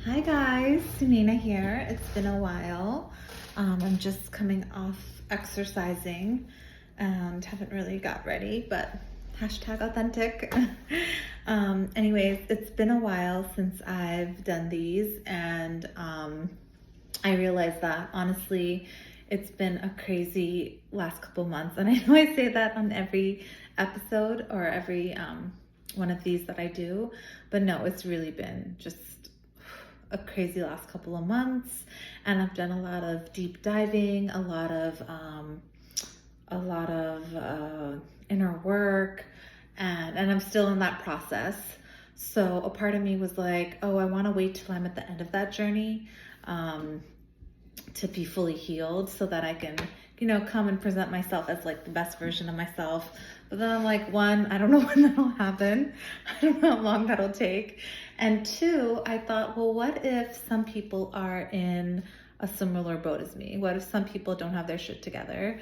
Hi guys, Sunina here. It's been a while. I'm just coming off exercising and haven't really got ready, but hashtag authentic. Anyways, it's been a while since I've done these, and I realized that honestly, it's been a crazy last couple months. And I know I say that on every episode or every one of these that I do, but no, it's really been just a crazy last couple of months, and I've done a lot of deep diving, a lot of inner work, and I'm still in that process. So a part of me was like, oh, I want to wait till I'm at the end of that journey, to be fully healed so that I can, come and present myself as like the best version of myself. But then I'm like, one, I don't know when that'll happen. I don't know how long that'll take. And two, I thought, well, what if some people are in a similar boat as me? What if some people don't have their shit together?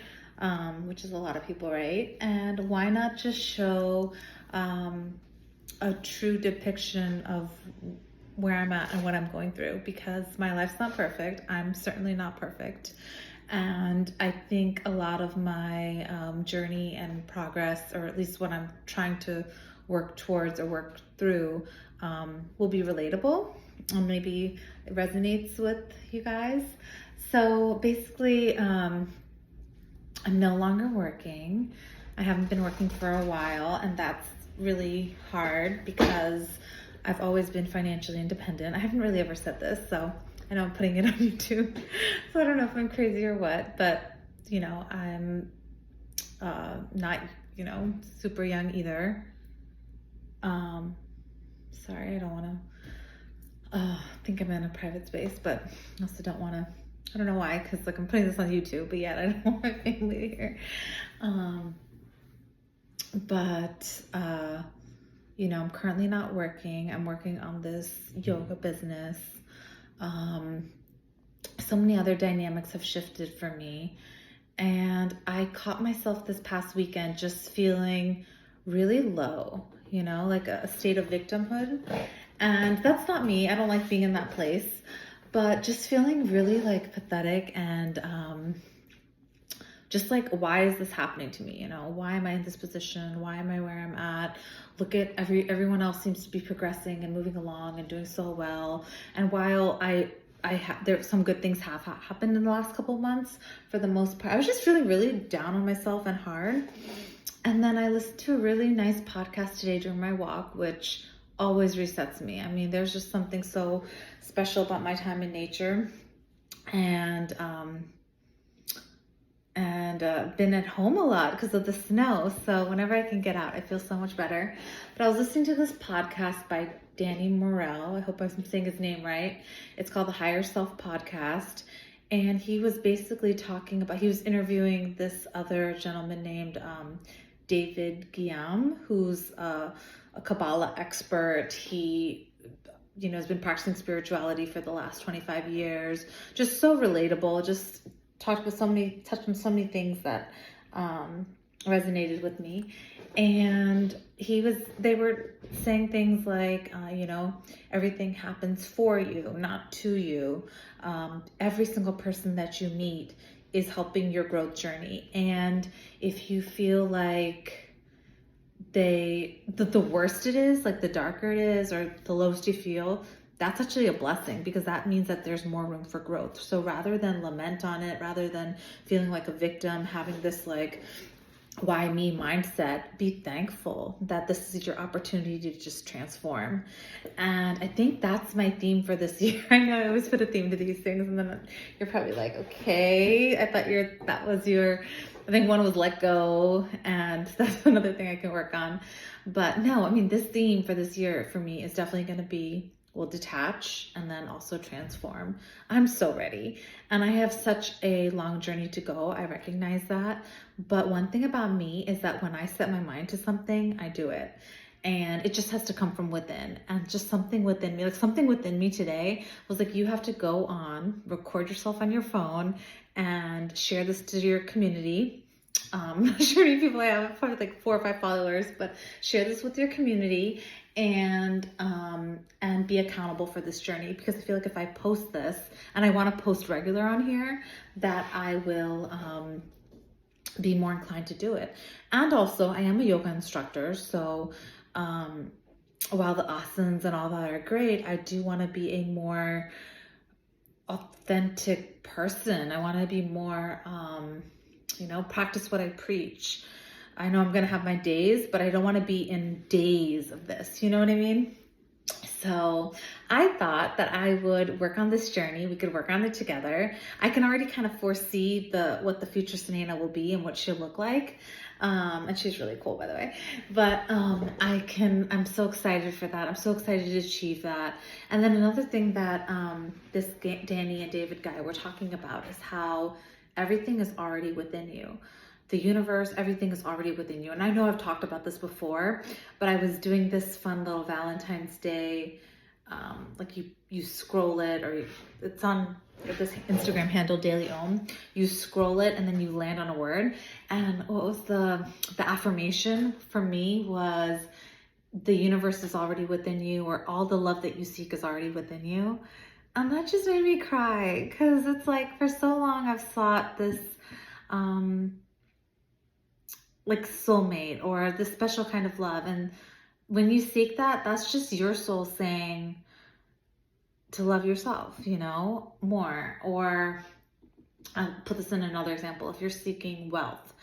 Which is a lot of people, right? And why not just show a true depiction of where I'm at and what I'm going through, because my life's not perfect. I'm certainly not perfect. And I think a lot of my journey and progress, or at least what I'm trying to work towards or work through, will be relatable and maybe it resonates with you guys. So basically, I'm no longer working. I haven't been working for a while, and that's really hard because I've always been financially independent. I haven't really ever said this, so I know I'm putting it on YouTube. So I don't know if I'm crazy or what, but I'm not, super young either. Sorry, I don't want to think I'm in a private space, but I also don't want to, I don't know why, because like I'm putting this on YouTube, but yet I don't want my family to hear. But I'm currently not working. I'm working on this yoga business. So many other dynamics have shifted for me. And I caught myself this past weekend just feeling really low, like a state of victimhood. And that's not me. I don't like being in that place. But just feeling really like pathetic and just like, why is this happening to me? Why am I in this position? Why am I where I'm at? Look at everyone else seems to be progressing and moving along and doing so well. And while there some good things have happened in the last couple of months, for the most part, I was just feeling really down on myself and hard. And then I listened to a really nice podcast today during my walk, which always resets me. I mean, there's just something so special about my time in nature. And been at home a lot because of the snow. So whenever I can get out, I feel so much better. But I was listening to this podcast by Danny Morell. I hope I'm saying his name right. It's called the Higher Self Podcast. And he was basically he was interviewing this other gentleman named David Guillaume, who's a Kabbalah expert. He has been practicing spirituality for the last 25 years. Just so relatable, just touched on so many things that resonated with me. And they were saying things like, everything happens for you, not to you. Every single person that you meet is helping your growth journey. And if you feel like the worst it is, like the darker it is, or the lowest you feel, that's actually a blessing, because that means that there's more room for growth. So rather than lament on it, rather than feeling like a victim, having this like, why me mindset, be thankful that this is your opportunity to just transform. And I think that's my theme for this year. I know I always put a theme to these things, and then you're probably like, okay, I thought I think one was let go, and that's another thing I can work on. But no, I mean, this theme for this year for me is definitely going to be, will detach and then also transform. I'm so ready. And I have such a long journey to go. I recognize that. But one thing about me is that when I set my mind to something, I do it. And it just has to come from within, and just something within me, like something within me today was like, you have to go on, record yourself on your phone and share this to your community. I'm not sure how many people I have, probably like 4 or 5 followers, but share this with your community and be accountable for this journey, because I feel like if I post this, and I want to post regular on here, that I will be more inclined to do it. And also, I am a yoga instructor, so while the asanas and all that are great, I do want to be a more authentic person. I want to be more, practice what I preach. I know I'm going to have my days, but I don't want to be in days of this. You know what I mean? So I thought that I would work on this journey. We could work on it together. I can already kind of foresee what the future Sunaina will be and what she'll look like. And she's really cool, by the way. But I'm so excited for that. I'm so excited to achieve that. And then another thing that this Danny and David guy were talking about is how everything is already within you. The universe, everything is already within you. And I know I've talked about this before, but I was doing this fun little Valentine's Day, like you scroll it, or it's on this Instagram handle, Daily Om. You scroll it and then you land on a word. And what was the affirmation for me was, the universe is already within you, or all the love that you seek is already within you. And that just made me cry, because it's like, for so long I've sought this, like soulmate or this special kind of love. And when you seek that, that's just your soul saying to love yourself, more. Or I'll put this in another example. If you're seeking wealth,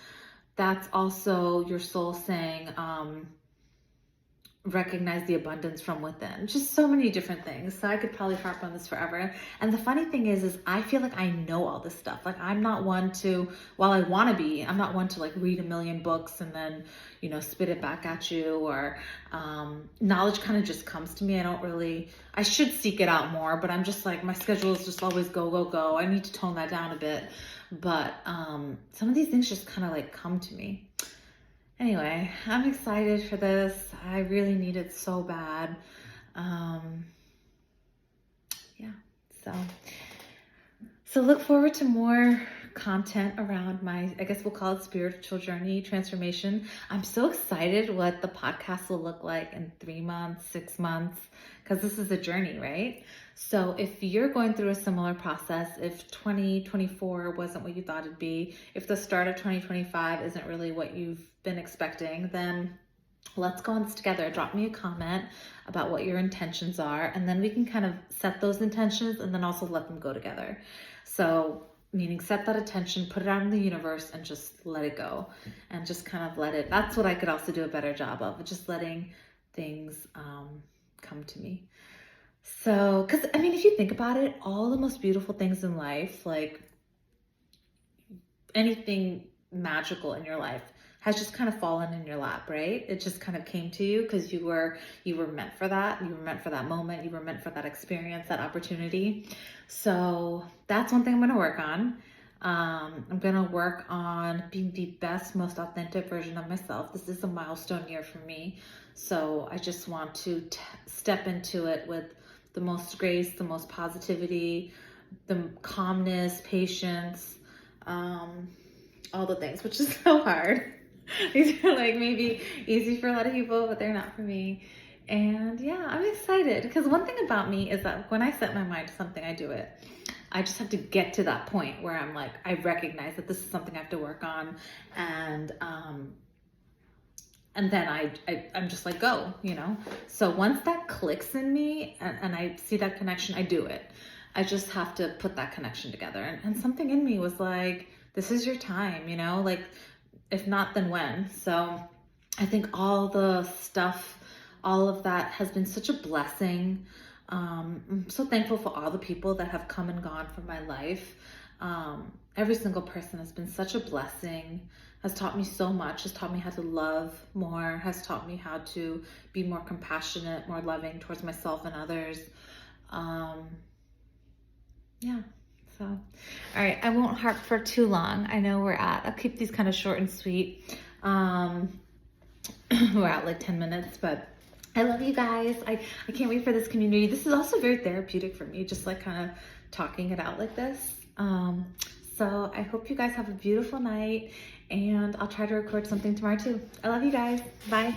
that's also your soul saying, recognize the abundance from within. Just so many different things. So I could probably harp on this forever. And the funny thing is I feel like I know all this stuff. Like, I'm not one to, while I want to be, I'm not one to like read a million books and then, spit it back at you, or knowledge kind of just comes to me. I should seek it out more, but I'm just like, my schedule is just always go, go, go. I need to tone that down a bit. But some of these things just kind of like come to me. Anyway, I'm excited for this. I really need it so bad. So look forward to more content around my, I guess we'll call it, spiritual journey transformation. I'm so excited what the podcast will look like in 3 months, 6 months, because this is a journey, right? So if you're going through a similar process, if 2024 wasn't what you thought it'd be, if the start of 2025 isn't really what you've been expecting, then let's go on this together. Drop me a comment about what your intentions are, and then we can kind of set those intentions and then also let them go together. So meaning set that intention, put it out in the universe, and just let it go, and just kind of let it. That's what I could also do a better job of, just letting things come to me. So, because I mean, if you think about it, all the most beautiful things in life, like anything magical in your life, has just kind of fallen in your lap, right? It just kind of came to you because you were meant for that. You were meant for that moment. You were meant for that experience, that opportunity. So that's one thing I'm going to work on. I'm going to work on being the best, most authentic version of myself. This is a milestone year for me. So I just want to step into it with the most grace, the most positivity, the calmness, patience, all the things, which is so hard. These are like maybe easy for a lot of people, but they're not for me. And yeah, I'm excited, because one thing about me is that when I set my mind to something, I do it. I just have to get to that point where I'm like, I recognize that this is something I have to work on, and then I'm just like, go, So once that clicks in me and I see that connection, I do it. I just have to put that connection together. And something in me was like, this is your time, like, if not, then when? So I think all the stuff, all of that has been such a blessing. I'm so thankful for all the people that have come and gone from my life. Every single person has been such a blessing, has taught me so much, has taught me how to love more, has taught me how to be more compassionate, more loving towards myself and others. So, all right, I won't harp for too long. I know I'll keep these kind of short and sweet. We're at like 10 minutes, but I love you guys. I can't wait for this community. This is also very therapeutic for me, just like kind of talking it out like this. So I hope you guys have a beautiful night, and I'll try to record something tomorrow too. I love you guys. Bye.